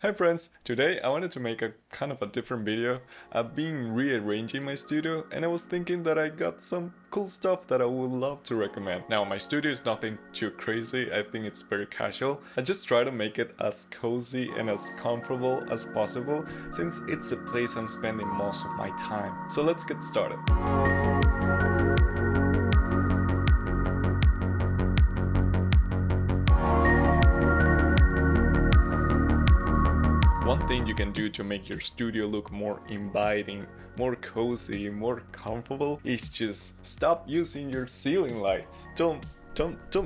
Hi friends, today I wanted to make a kind of a different video. I've been rearranging my studio and I was thinking that I got some cool stuff that I would love to recommend. Now my studio is nothing too crazy, I think it's very casual. I just try to make it as cozy and as comfortable as possible since it's the place I'm spending most of my time. So let's get started. One thing you can do to make your studio look more inviting, more cozy, more comfortable is just stop using your ceiling lights. Don't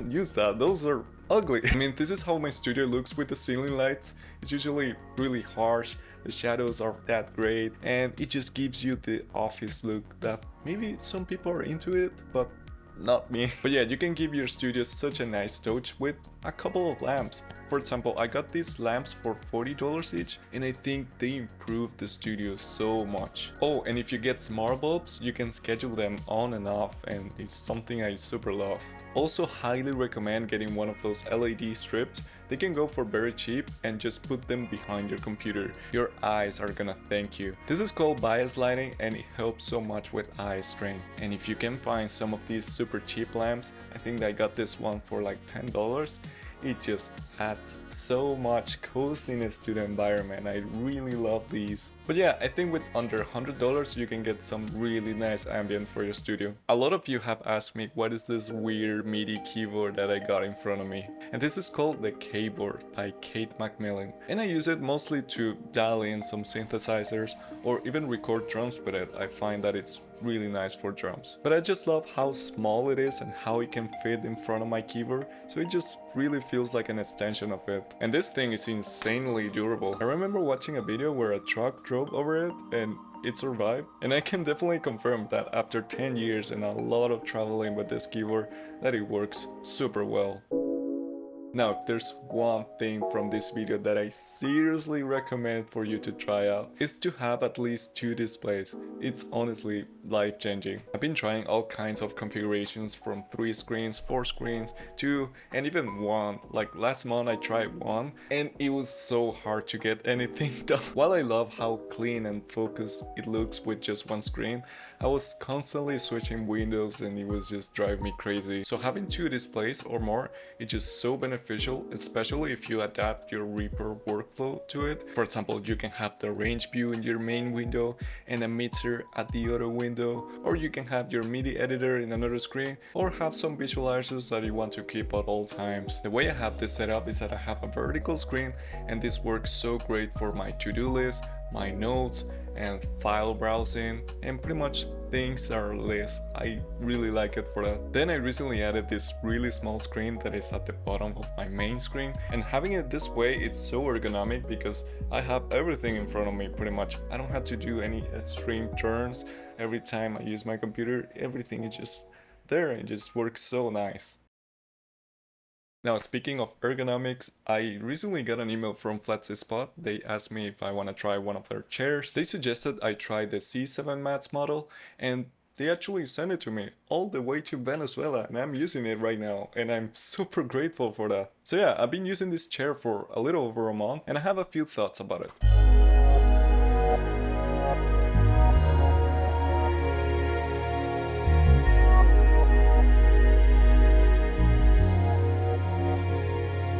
use that. Those are ugly. I mean, this is how my studio looks with the ceiling lights. It's usually really harsh, the shadows are that great, and it just gives you the office look that maybe some people are into it, but not me. But yeah, you can give your studio such a nice touch with a couple of lamps. For example, I got these lamps for $40 each and I think they improve the studio so much. Oh, and if you get smart bulbs, you can schedule them on and off and it's something I super love. Also highly recommend getting one of those LED strips. They can go for very cheap and just put them behind your computer. Your eyes are gonna thank you. This is called bias lighting and it helps so much with eye strain. And if you can find some of these super cheap lamps, I think I got this one for like $10. It just adds so much coziness to the environment. I really love these. But yeah, I think with under $100 you can get some really nice ambient for your studio. A lot of you have asked me what is this weird MIDI keyboard that I got in front of me. And this is called the Keyboard by Kate Macmillan. And I use it mostly to dial in some synthesizers or even record drums with it. I find that it's really nice for drums. But I just love how small it is and how it can fit in front of my keyboard, so it just really feels like an extension of it. And this thing is insanely durable. I remember watching a video where a truck drove over it and it survived, and I can definitely confirm that after 10 years and a lot of traveling with this keyboard that it works super well. Now, if there's one thing from this video that I seriously recommend for you to try out, is to have at least 2 displays. It's honestly life-changing. I've been trying all kinds of configurations from 3 screens, 4 screens, 2, and even 1. Like last month I tried 1, and it was so hard to get anything done. While I love how clean and focused it looks with just 1 screen, I was constantly switching windows and it was just driving me crazy. So having 2 displays or more is just so beneficial, especially if you adapt your Reaper workflow to it. For example, you can have the range view in your main window and a mixer at the other window, or you can have your MIDI editor in another screen, or have some visualizers that you want to keep at all times. The way I have this set up is that I have a vertical screen, and this works so great for my to-do list, my notes, and file browsing, and pretty much things are less. I really like it for that. Then I recently added this really small screen that is at the bottom of my main screen, and having it this way, it's so ergonomic because I have everything in front of me pretty much. I don't have to do any extreme turns every time I use my computer. Everything is just there and it just works so nice. Now, speaking of ergonomics, I recently got an email from FlexiSpot. They asked me if I want to try one of their chairs. They suggested I try the C7 Mats model, and they actually sent it to me all the way to Venezuela, and I'm using it right now, and I'm super grateful for that. So yeah, I've been using this chair for a little over a month, and I have a few thoughts about it.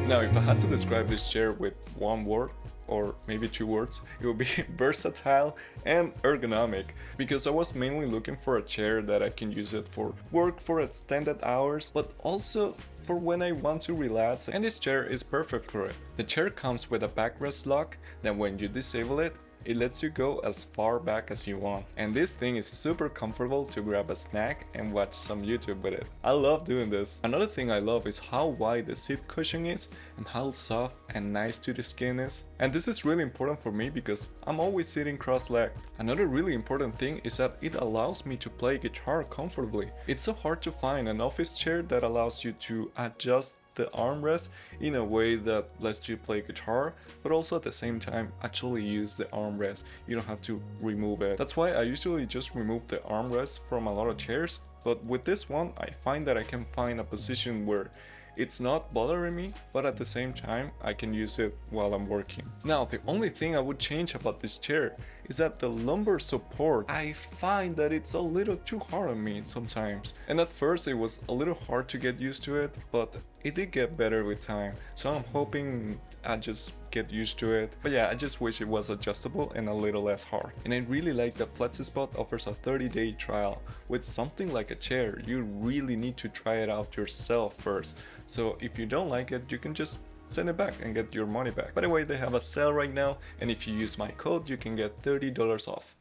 Now, if I had to describe this chair with one word, or maybe 2 words, it would be versatile and ergonomic, because I was mainly looking for a chair that I can use it for work for extended hours, but also for when I want to relax, and this chair is perfect for it. The chair comes with a backrest lock that when you disable it, it lets you go as far back as you want. And this thing is super comfortable to grab a snack and watch some YouTube with it. I love doing this. Another thing I love is how wide the seat cushion is and how soft and nice to the skin is. And this is really important for me because I'm always sitting cross-legged. Another really important thing is that it allows me to play guitar comfortably. It's so hard to find an office chair that allows you to adjust the armrest in a way that lets you play guitar, but also at the same time actually use the armrest. You don't have to remove it. That's why I usually just remove the armrest from a lot of chairs, but with this one I find that I can find a position where It's not bothering me, but at the same time, I can use it while I'm working. Now, the only thing I would change about this chair is that the lumbar support, I find that it's a little too hard on me sometimes. And at first it was a little hard to get used to it, but it did get better with time. So I'm hoping I just get used to it. But yeah, I just wish it was adjustable and a little less hard. And I really like that FlexiSpot offers a 30-day trial. With something like a chair, you really need to try it out yourself first. So if you don't like it, you can just send it back and get your money back. By the way, they have a sale right now, and if you use my code, you can get $30 off.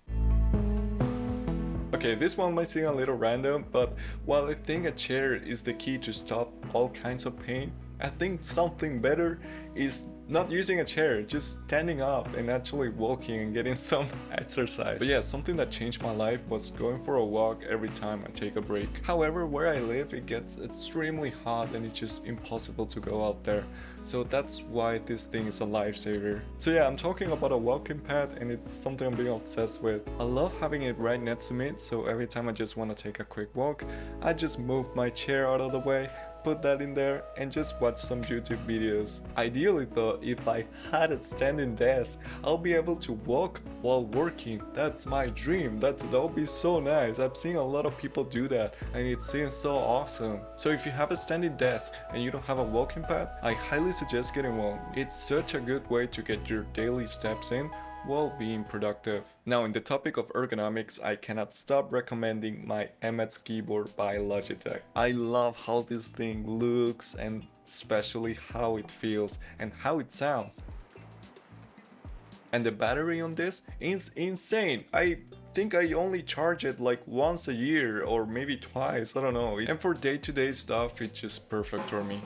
Okay, this one might seem a little random, but while I think a chair is the key to stop all kinds of pain, I think something better is not using a chair, just standing up and actually walking and getting some exercise. But yeah, something that changed my life was going for a walk every time I take a break. However, where I live, it gets extremely hot and it's just impossible to go out there. So that's why this thing is a lifesaver. So yeah, I'm talking about a walking pad, and it's something I'm being obsessed with. I love having it right next to me, so every time I just want to take a quick walk, I just move my chair out of the way, put that in there, and just watch some YouTube videos. Ideally though, if I had a standing desk, I'll be able to walk while working. That's my dream. That would be so nice. I've seen a lot of people do that and it seems so awesome. So if you have a standing desk and you don't have a walking pad, I highly suggest getting one. It's such a good way to get your daily steps in while being productive. Now, in the topic of ergonomics, I cannot stop recommending my MX keyboard by Logitech. I love how this thing looks, and especially how it feels and how it sounds. And the battery on this is insane. I think I only charge it like once a year or maybe twice, I don't know. And for day-to-day stuff, it's just perfect for me.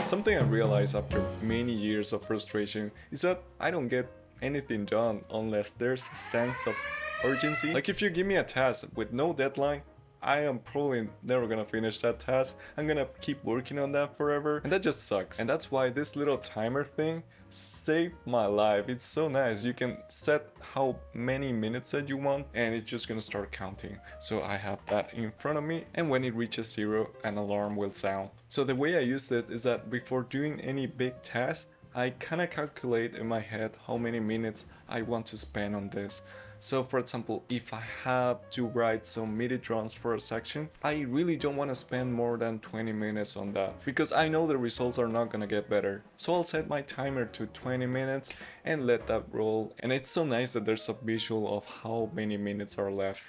Something I realized after many years of frustration is that I don't get anything done unless there's a sense of urgency. Like if you give me a task with no deadline, I am probably never gonna finish that task. I'm gonna keep working on that forever, and that just sucks. And that's why this little timer thing saved my life. It's so nice. You can set how many minutes that you want and it's just gonna start counting. So I have that in front of me, and when it reaches 0, an alarm will sound. So the way I use it is that before doing any big task, I kind of calculate in my head how many minutes I want to spend on this. So for example, if I have to write some MIDI drums for a section, I really don't want to spend more than 20 minutes on that, because I know the results are not gonna get better. So I'll set my timer to 20 minutes and let that roll. And it's so nice that there's a visual of how many minutes are left.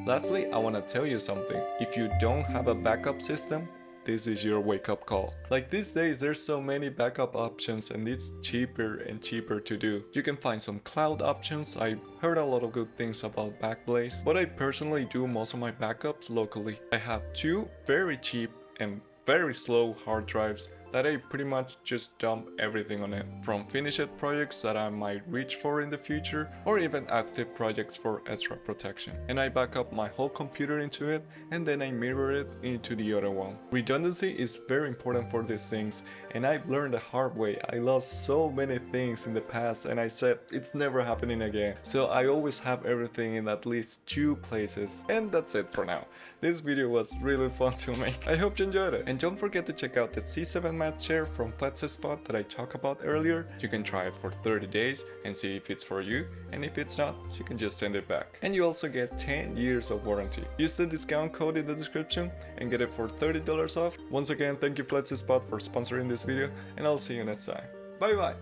Lastly, I want to tell you something. If you don't have a backup system, this is your wake-up call. Like these days, there's so many backup options and it's cheaper and cheaper to do. You can find some cloud options. I heard a lot of good things about Backblaze, but I personally do most of my backups locally. I have 2 very cheap and very slow hard drives that I pretty much just dump everything on it, from finished projects that I might reach for in the future, or even active projects for extra protection. And I back up my whole computer into it, and then I mirror it into the other one. Redundancy is very important for these things, and I've learned the hard way. I lost so many things in the past, and I said it's never happening again. So I always have everything in at least 2 places. And that's it for now. This video was really fun to make. I hope you enjoyed it. And don't forget to check out the C7 mat chair from FlexiSpot that I talked about earlier. You can try it for 30 days and see if it's for you, and if it's not, you can just send it back. And you also get 10 years of warranty. Use the discount code in the description and get it for $30 off. Once again, thank you FlexiSpot for sponsoring this video, and I'll see you next time. Bye bye!